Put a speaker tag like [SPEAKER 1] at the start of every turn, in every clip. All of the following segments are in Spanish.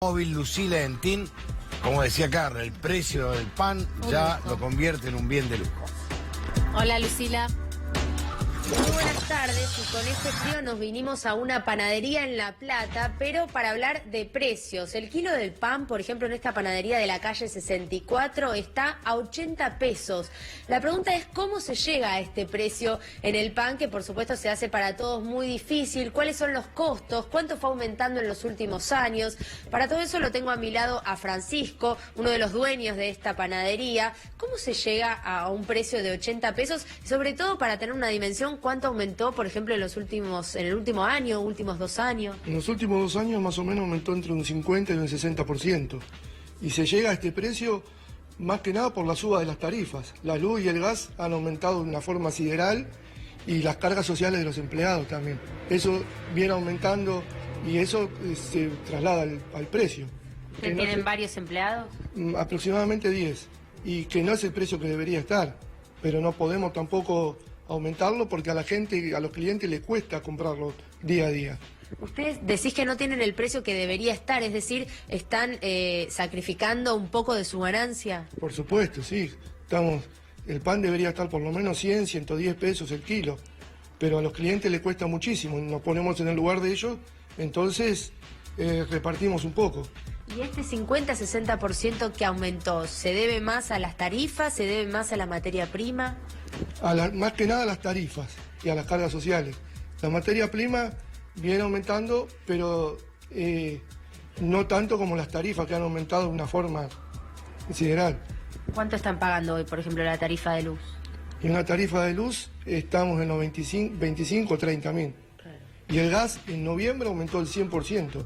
[SPEAKER 1] Móvil Lucila Dentín, como decía Carla, el precio del pan ya lo convierte en un bien de lujo.
[SPEAKER 2] Hola Lucila. Muy buenas tardes, y con este frío nos vinimos a una panadería en La Plata, pero para hablar de precios. El kilo del pan, por ejemplo, en esta panadería de la calle 64 está a 80 pesos. La pregunta es cómo se llega a este precio en el pan, que por supuesto se hace para todos muy difícil. ¿Cuáles son los costos? ¿Cuánto fue aumentando en los últimos años? Para todo eso lo tengo a mi lado a Francisco, uno de los dueños de esta panadería. ¿Cómo se llega a un precio de 80 pesos? Sobre todo para tener una dimensión, ¿cuánto aumentó, por ejemplo, en el último año, últimos 2 años?
[SPEAKER 3] En los últimos 2 años más o menos aumentó entre un 50 y un 60%. Y se llega a este precio más que nada por la suba de las tarifas. La luz y el gas han aumentado de una forma sideral y las cargas sociales de los empleados también. Eso viene aumentando y eso se traslada al precio.
[SPEAKER 2] ¿Ustedes tienen varios empleados?
[SPEAKER 3] Aproximadamente 10. Y que no es el precio que debería estar. Pero no podemos tampoco aumentarlo porque a la gente, a los clientes les cuesta comprarlo día a día.
[SPEAKER 2] Ustedes decís que no tienen el precio que debería estar, es decir, están sacrificando un poco de su ganancia.
[SPEAKER 3] Por supuesto, sí. El pan debería estar por lo menos 100, 110 pesos el kilo, pero a los clientes les cuesta muchísimo. Nos ponemos en el lugar de ellos, entonces repartimos un poco.
[SPEAKER 2] ¿Y este 50-60% que aumentó, se debe más a las tarifas, se debe más a la materia prima?
[SPEAKER 3] Más que nada a las tarifas y a las cargas sociales. La materia prima viene aumentando, pero no tanto como las tarifas, que han aumentado de una forma considerable.
[SPEAKER 2] ¿Cuánto están pagando hoy, por ejemplo, la tarifa de luz?
[SPEAKER 3] En la tarifa de luz estamos en los 25 o 30 mil. Claro. Y el gas en noviembre aumentó el 100%.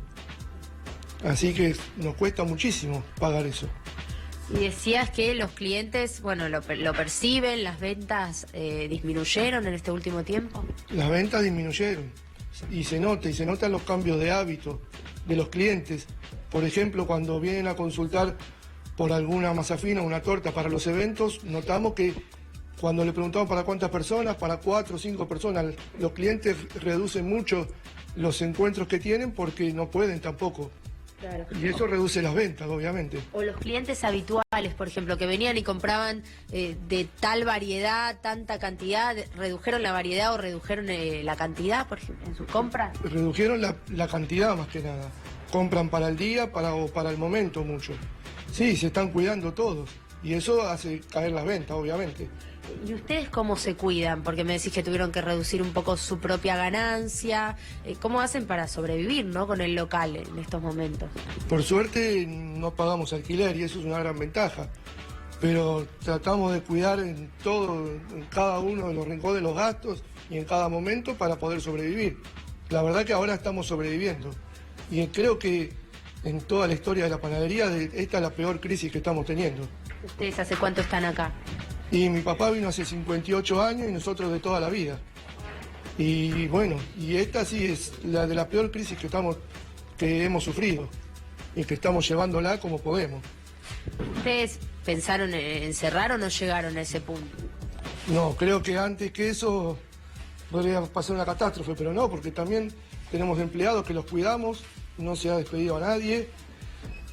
[SPEAKER 3] Así que nos cuesta muchísimo pagar eso.
[SPEAKER 2] Y decías que los clientes, bueno, lo perciben, las ventas disminuyeron en este último tiempo.
[SPEAKER 3] Las ventas disminuyeron y se notan los cambios de hábito de los clientes. Por ejemplo, cuando vienen a consultar por alguna masa fina, una torta para los eventos, notamos que cuando le preguntamos para cuántas personas, para 4 o 5 personas, los clientes reducen mucho los encuentros que tienen porque no pueden tampoco.
[SPEAKER 2] Claro.
[SPEAKER 3] Y eso reduce las ventas, obviamente.
[SPEAKER 2] O los clientes habituales, por ejemplo, que venían y compraban de tal variedad, tanta cantidad, ¿redujeron la variedad o redujeron la cantidad, por ejemplo, en sus compras?
[SPEAKER 3] Redujeron la cantidad más que nada. Compran para el día o para el momento mucho. Sí, se están cuidando todos. Y eso hace caer las ventas, obviamente.
[SPEAKER 2] ¿Y ustedes cómo se cuidan? Porque me decís que tuvieron que reducir un poco su propia ganancia. ¿Cómo hacen para sobrevivir, ¿no?, con el local en estos momentos?
[SPEAKER 3] Por suerte no pagamos alquiler y eso es una gran ventaja. Pero tratamos de cuidar en cada uno de los rincones de los gastos y en cada momento para poder sobrevivir. La verdad que ahora estamos sobreviviendo. Y creo que en toda la historia de la panadería esta es la peor crisis que estamos teniendo.
[SPEAKER 2] ¿Ustedes hace cuánto están acá?
[SPEAKER 3] Y mi papá vino hace 58 años y nosotros de toda la vida. Y bueno, y esta sí es la de la peor crisis que hemos sufrido y que estamos llevándola como podemos.
[SPEAKER 2] ¿Ustedes pensaron en cerrar o no llegaron a ese punto?
[SPEAKER 3] No, creo que antes que eso podría pasar una catástrofe, pero no, porque también tenemos empleados que los cuidamos, no se ha despedido a nadie,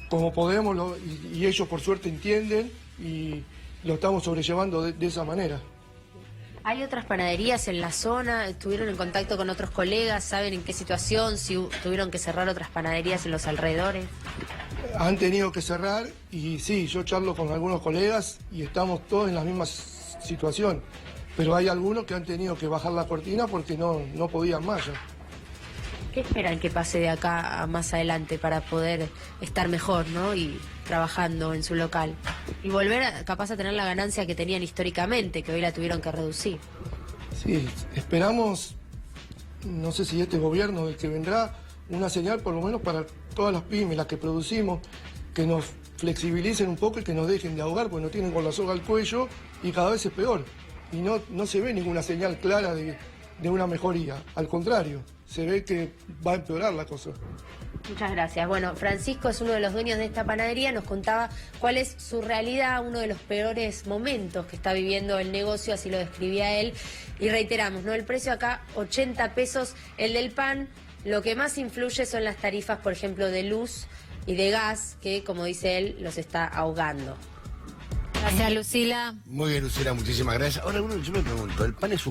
[SPEAKER 3] como podemos, y ellos por suerte entienden y lo estamos sobrellevando de esa manera.
[SPEAKER 2] ¿Hay otras panaderías en la zona? ¿Estuvieron en contacto con otros colegas? ¿Saben en qué situación? ¿Si tuvieron que cerrar otras panaderías en los alrededores?
[SPEAKER 3] Han tenido que cerrar y sí, yo charlo con algunos colegas y estamos todos en la misma situación. Pero hay algunos que han tenido que bajar la cortina porque no podían más ya.
[SPEAKER 2] ¿Qué esperan que pase de acá a más adelante para poder estar mejor, ¿no?, y trabajando en su local? Y volver capaz a tener la ganancia que tenían históricamente, que hoy la tuvieron que reducir.
[SPEAKER 3] Sí, esperamos, no sé si este gobierno, el que vendrá, una señal por lo menos para todas las pymes, las que producimos, que nos flexibilicen un poco y que nos dejen de ahogar, porque nos tienen con la soga al cuello y cada vez es peor. Y no se ve ninguna señal clara de una mejoría, al contrario, se ve que va a empeorar la cosa.
[SPEAKER 2] Muchas gracias. Bueno, Francisco es uno de los dueños de esta panadería, nos contaba cuál es su realidad, uno de los peores momentos que está viviendo el negocio, así lo describía él. Y reiteramos, ¿no?, el precio acá, 80 pesos el del pan. Lo que más influye son las tarifas, por ejemplo, de luz, y de gas que, como dice él, los está ahogando.
[SPEAKER 4] Gracias, Lucila.
[SPEAKER 1] Muy bien, Lucila, muchísimas gracias. Ahora, yo me pregunto, ¿el pan es un